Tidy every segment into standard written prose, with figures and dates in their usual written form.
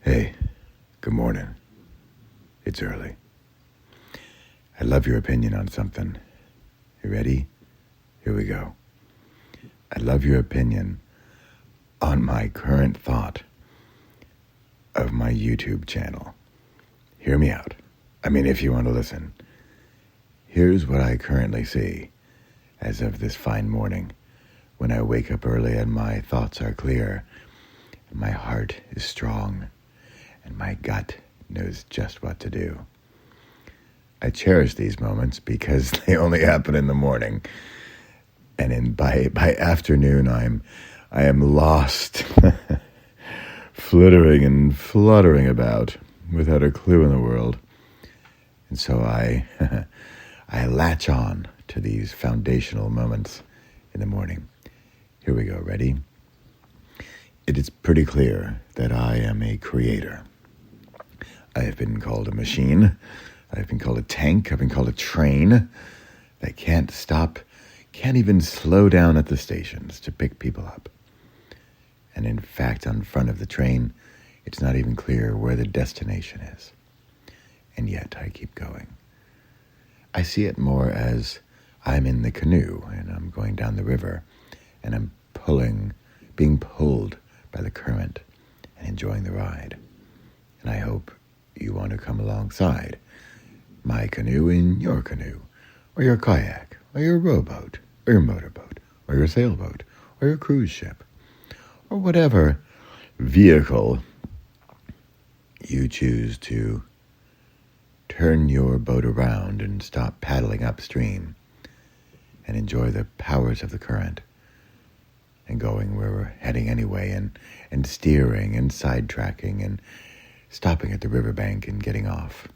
Hey, good morning. It's early. I'd love your opinion on something. You ready? Here we go. I'd love your opinion on my current thought of my YouTube channel. Hear me out. I mean, if you want to listen. Here's what I currently see as of this fine morning when I wake up early and my thoughts are clear, and my heart is strong, and my gut knows just what to do. I cherish these moments because they only happen in the morning, and by afternoon I am lost, flittering and fluttering about without a clue in the world. And so I latch on to these foundational moments in the morning. Here we go. Ready? It is pretty clear that I am a creator. I have been called a machine. I've been called a tank. I've been called a train that can't stop, can't even slow down at the stations to pick people up. And in fact, on front of the train, it's not even clear where the destination is. And yet I keep going. I see it more as I'm in the canoe and I'm going down the river and I'm being pulled by the current and enjoying the ride. And I hope you want to come alongside my canoe in your canoe, or your kayak, or your rowboat, or your motorboat, or your sailboat, or your cruise ship, or whatever vehicle you choose to turn your boat around and stop paddling upstream and enjoy the powers of the current and going where we're heading anyway, and steering and sidetracking and stopping at the riverbank and getting off.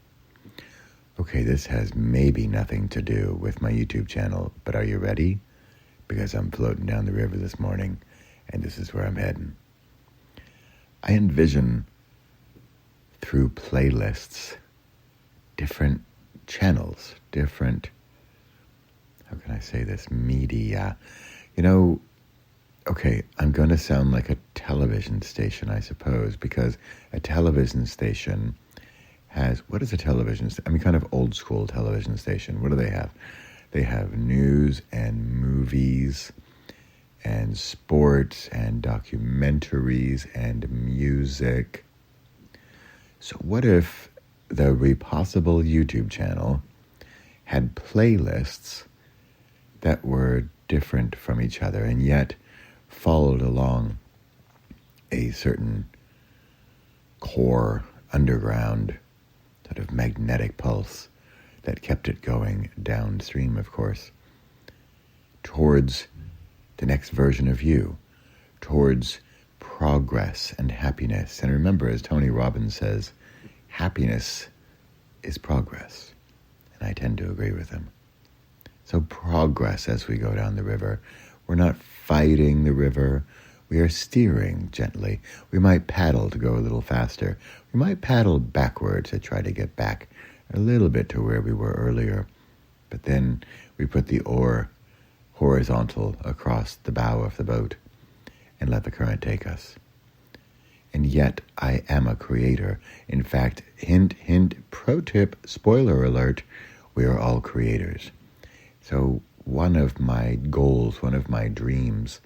Okay, this has maybe nothing to do with my YouTube channel, but are you ready? Because I'm floating down the river this morning, and this is where I'm heading. I envision through playlists different channels, different, how can I say this, media. Okay, I'm going to sound like a television station, I suppose, because a television station has, what is a television station? I mean, kind of old school television station. What do they have? They have news and movies and sports and documentaries and music. So what if the Repossible YouTube channel had playlists that were different from each other and yet followed along a certain core underground sort of magnetic pulse that kept it going downstream, of course, towards the next version of you, towards progress and happiness. And remember, as Tony Robbins says, happiness is progress. And I tend to agree with him. So progress as we go down the river. We're not fighting the river. We are steering gently. We might paddle to go a little faster. We might paddle backwards to try to get back a little bit to where we were earlier. But then we put the oar horizontal across the bow of the boat and let the current take us. And yet I am a creator. In fact, hint, hint, pro tip, spoiler alert, we are all creators. So one of my goals, one of my dreams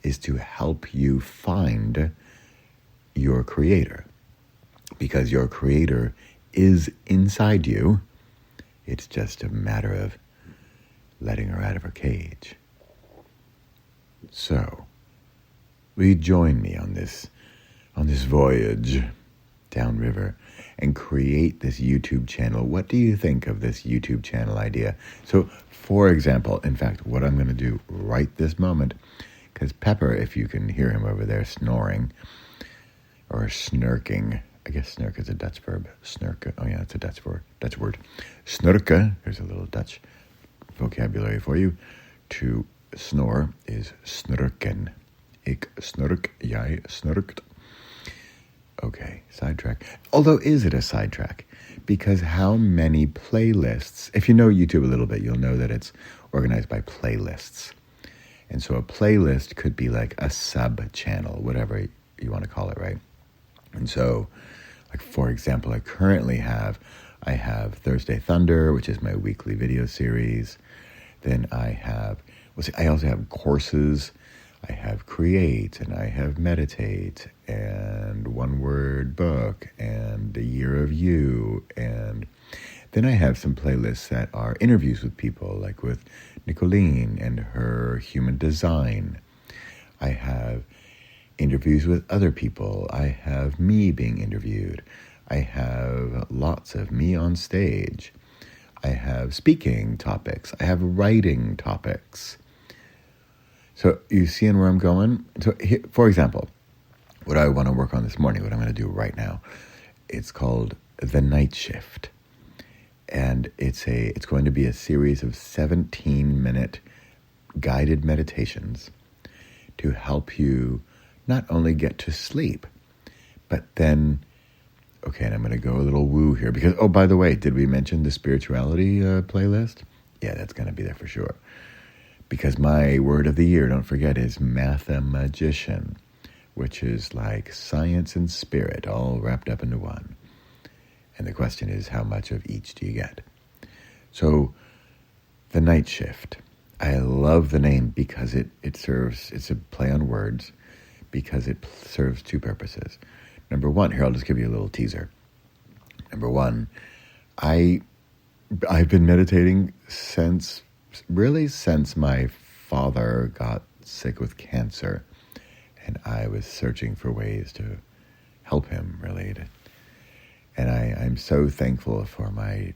is to help you find your creator. Because your creator is inside you. It's just a matter of letting her out of her cage. So, will you join me on this voyage downriver and create this YouTube channel? What do you think of this YouTube channel idea? So, for example, in fact, what I'm going to do right this moment, because Pepper, if you can hear him over there snoring or snurking, I guess snurk is a Dutch verb. Snurken, oh yeah, it's a Dutch word. Snurken, here's a little Dutch vocabulary for you. To snore is snurken. Ik snurk, jij snurkt. Okay, sidetrack. Although, is it a sidetrack? Because how many playlists, if you know YouTube a little bit, you'll know that it's organized by playlists. And so a playlist could be like a sub-channel, whatever you want to call it, right? And so, like, for example, I have Thursday Thunder, which is my weekly video series. Then I also have courses. I have Create, and I have Meditate, and One Word Book, and A Year of You, and then I have some playlists that are interviews with people, like with Nicolene and her Human Design. I have interviews with other people. I have me being interviewed. I have lots of me on stage. I have speaking topics. I have writing topics. So you seeing where I'm going? So here, for example, what I want to work on this morning, what I'm going to do right now, it's called The Night Shift. And it's going to be a series of 17-minute guided meditations to help you not only get to sleep, but then, okay, and I'm going to go a little woo here because, oh, by the way, did we mention the spirituality playlist? Yeah, that's going to be there for sure. Because my word of the year, don't forget, is Mathemagician, which is like science and spirit all wrapped up into one. And the question is, how much of each do you get? So, The Night Shift. I love the name because it's a play on words, because it serves two purposes. Number one, here, I'll just give you a little teaser. Number one, I've been meditating since my father got sick with cancer, and I was searching for ways to help him, really. And I'm so thankful for my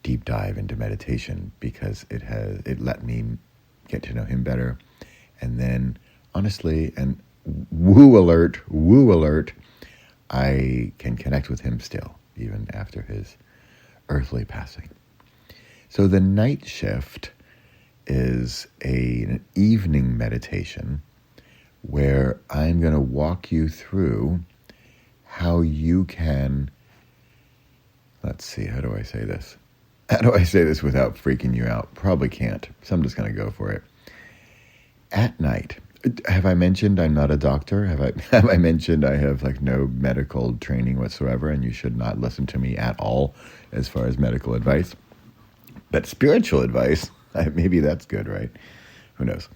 deep dive into meditation because it let me get to know him better. And then, honestly, and woo alert, I can connect with him still, even after his earthly passing. So the night shift is an evening meditation where I'm going to walk you through how you can, let's see, how do I say this? How do I say this without freaking you out? Probably can't, so I'm just going to go for it. At night, have I mentioned I'm not a doctor? Have I mentioned I have like no medical training whatsoever, and you should not listen to me at all as far as medical advice? But spiritual advice, maybe that's good, right? Who knows?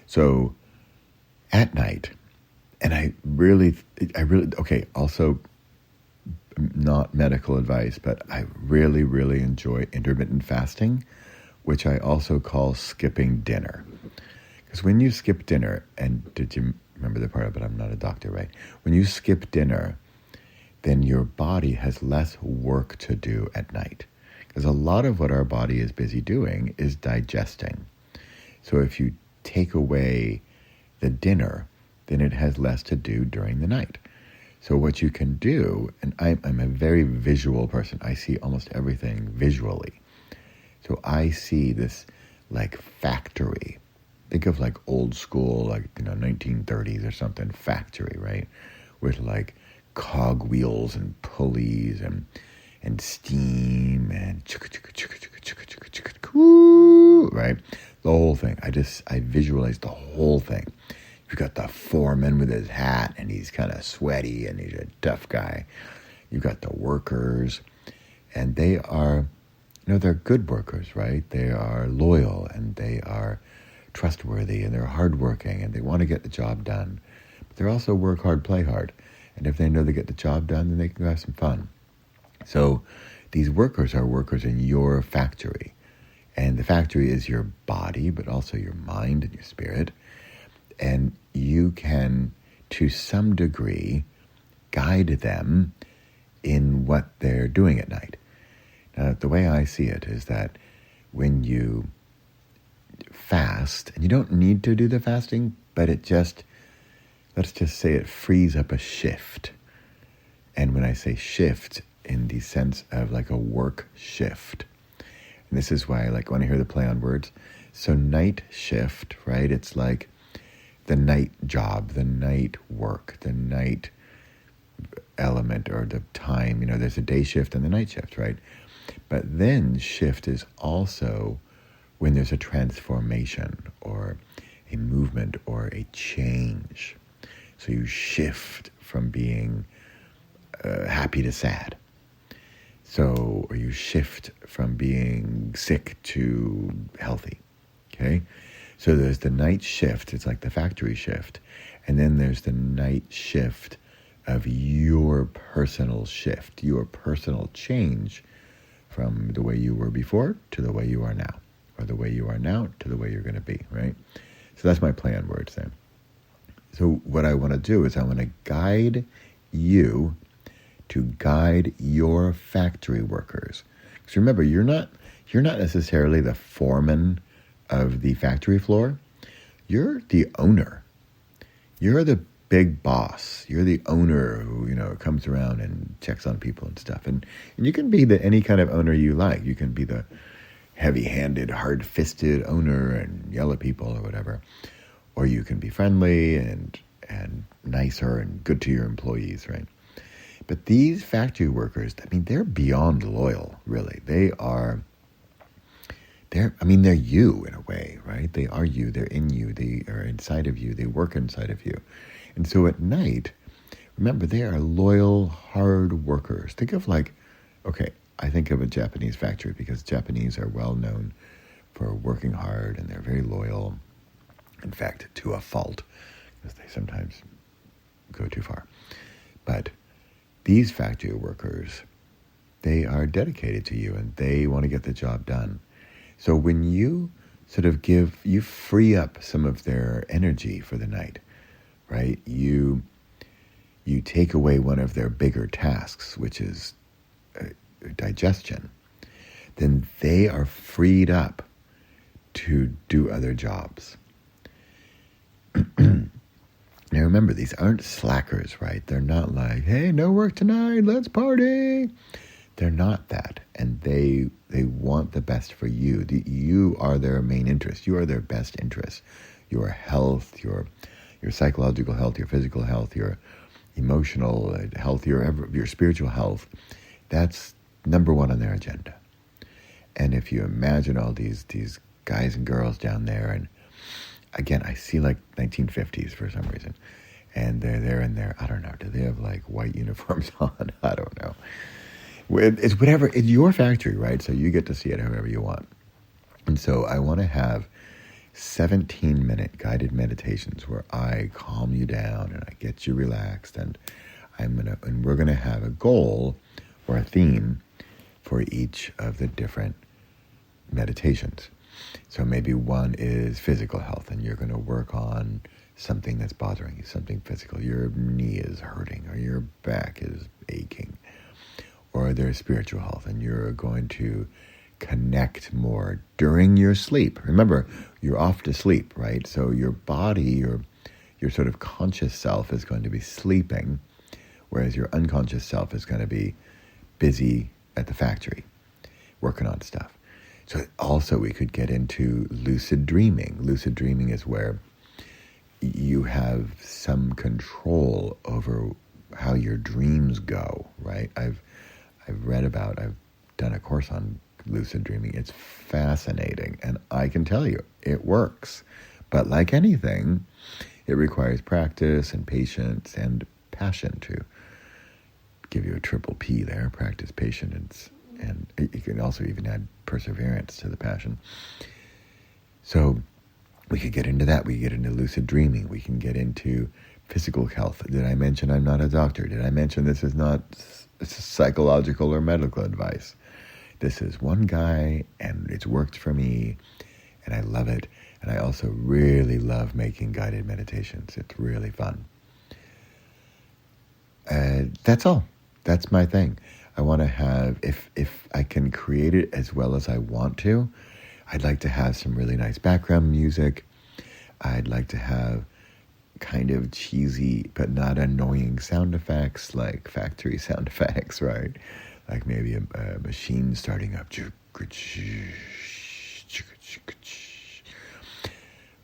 So at night, and I really, okay, also not medical advice, but I really, really enjoy intermittent fasting, which I also call skipping dinner. Because when you skip dinner, and did you remember the part, but I'm not a doctor, right? When you skip dinner, then your body has less work to do at night. Because a lot of what our body is busy doing is digesting. So if you take away the dinner, then it has less to do during the night. So what you can do, and I'm a very visual person. I see almost everything visually. So I see this like factory. Think of like old school, like, 1930s or something, factory, right? With like cog wheels and pulleys and steam and right? The whole thing. I visualize the whole thing. You've got the foreman with his hat, and he's kind of sweaty, and he's a tough guy. You've got the workers, and they are, they're good workers, right? They are loyal, and they are trustworthy, and they're hardworking, and they want to get the job done. But they're also work hard, play hard. And if they know they get the job done, then they can go have some fun. So these workers are workers in your factory. And the factory is your body, but also your mind and your spirit. And you can, to some degree, guide them in what they're doing at night. Now, the way I see it is that when you fast, and you don't need to do the fasting, but it just, let's just say it frees up a shift. And when I say shift, in the sense of like a work shift. And this is why I want to hear the play on words. So night shift, right? It's like the night job, the night work, the night element or the time. There's a day shift and the night shift, right? But then shift is also when there's a transformation or a movement or a change. So you shift from being happy to sad. So, or you shift from being sick to healthy, okay? So there's the night shift, it's like the factory shift, and then there's the night shift of your personal shift, your personal change from the way you were before to the way you are now, or the way you are now to the way you're going to be, right? So that's my play on words then. So what I want to do is I want to guide you to guide your factory workers. Because remember, you're not necessarily the foreman of the factory floor. You're the owner. You're the big boss. You're the owner who, comes around and checks on people and stuff. And you can be any kind of owner you like. You can be the heavy-handed, hard-fisted owner and yell at people or whatever. Or you can be friendly and nicer and good to your employees, right? But these factory workers, they're beyond loyal, really. They're you in a way, right? They are you, they're in you, they are inside of you, they work inside of you. And so at night, remember, they are loyal, hard workers. Think of I think of a Japanese factory because Japanese are well known for working hard and they're very loyal. In fact, to a fault, because they sometimes go too far. But these factory workers, they are dedicated to you and they want to get the job done. So when you sort of you free up some of their energy for the night, right? You take away one of their bigger tasks, which is digestion. Then they are freed up to do other jobs. Now remember, these aren't slackers, right? They're not like, hey, no work tonight, let's party. They're not that. And they want the best for you. You are their main interest. You are their best interest. Your health, your psychological health, your physical health, your emotional health, your spiritual health. That's number one on their agenda. And if you imagine all these guys and girls down there, and again, I see 1950s for some reason. And they're there in their, I don't know, do they have white uniforms on? I don't know. It's whatever, it's your factory, right? So you get to see it however you want. And so I want to have 17-minute guided meditations where I calm you down and I get you relaxed. And we're going to have a goal or a theme for each of the different meditations. So maybe one is physical health, and you're going to work on something that's bothering you, something physical. Your knee is hurting, or your back is aching. Or there's spiritual health, and you're going to connect more during your sleep. Remember, you're off to sleep, right? So your body, your sort of conscious self is going to be sleeping, whereas your unconscious self is going to be busy at the factory, working on stuff. So also we could get into lucid dreaming. Lucid dreaming is where you have some control over how your dreams go, right? I've done a course on lucid dreaming. It's fascinating, and I can tell you, it works. But like anything, it requires practice and patience and passion to give you a triple P there, practice, patience, and you can also even add perseverance to the passion. So we could get into that. We could get into lucid dreaming. We can get into physical health. Did I mention I'm not a doctor? Did I mention this is not psychological or medical advice? This is one guy, and it's worked for me, and I love it. And I also really love making guided meditations. It's really fun. That's all. That's my thing. I want to have, if I can create it as well as I want to, I'd like to have some really nice background music. I'd like to have kind of cheesy but not annoying sound effects, like factory sound effects, right? Like maybe a machine starting up.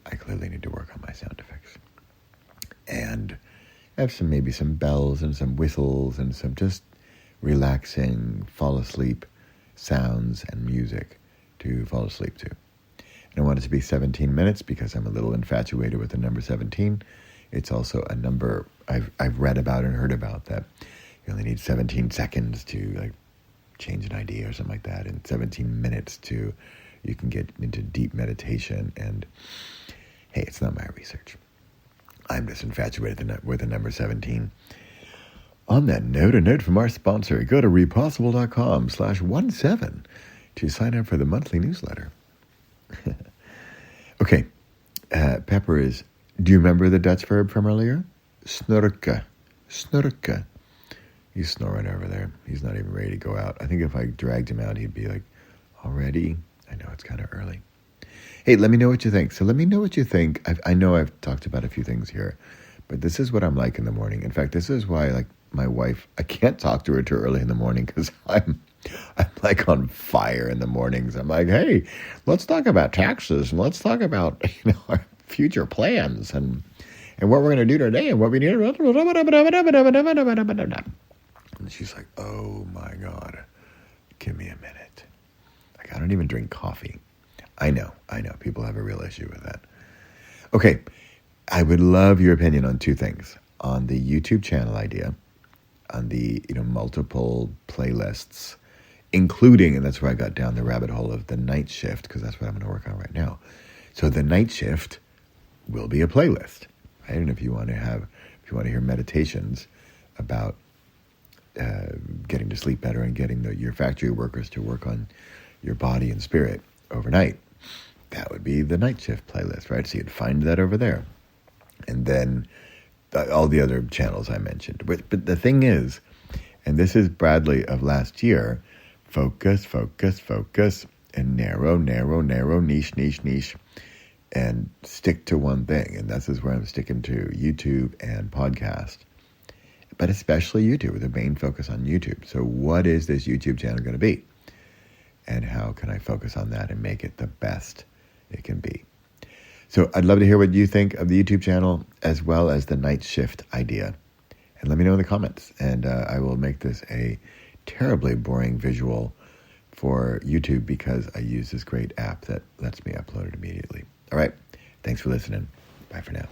I clearly need to work on my sound effects. And have maybe some bells and some whistles and some just relaxing, fall asleep sounds and music to fall asleep to. And I want it to be 17 minutes because I'm a little infatuated with the number 17. It's also a number I've read about and heard about, that you only need 17 seconds to like change an idea or something like that, and 17 minutes to you can get into deep meditation. And hey, it's not my research. I'm just infatuated with the number 17. On that note, a note from our sponsor. Go to repossible.com/17 to sign up for the monthly newsletter. Okay, Pepper is, do you remember the Dutch verb from earlier? Snorken. Snorken. He's snoring over there. He's not even ready to go out. I think if I dragged him out, he'd be like, already? I know it's kind of early. Hey, let me know what you think. So let me know what you think. I know I've talked about a few things here, but this is what I'm like in the morning. In fact, this is why, like, my wife, I can't talk to her too early in the morning because I'm like on fire in the mornings. I'm like, hey, let's talk about taxes and let's talk about, our future plans and what we're going to do today and what we need. And she's like, oh my God, give me a minute. Like, I don't even drink coffee. I know. People have a real issue with that. Okay, I would love your opinion on two things. On the YouTube channel idea, on the multiple playlists, including, and that's where I got down the rabbit hole of the night shift, because that's what I'm going to work on right now. So the night shift will be a playlist. Right? And if you want to hear meditations about getting to sleep better and getting your factory workers to work on your body and spirit overnight, that would be the night shift playlist, right? So you'd find that over there. And then all the other channels I mentioned. But the thing is, and this is Bradley of last year, focus, and narrow, niche, and stick to one thing. And this is where I'm sticking to YouTube and podcast, but especially YouTube, with a main focus on YouTube. So what is this YouTube channel going to be? And how can I focus on that and make it the best it can be? So I'd love to hear what you think of the YouTube channel as well as the night shift idea. And let me know in the comments. And I will make this a terribly boring visual for YouTube because I use this great app that lets me upload it immediately. All right. Thanks for listening. Bye for now.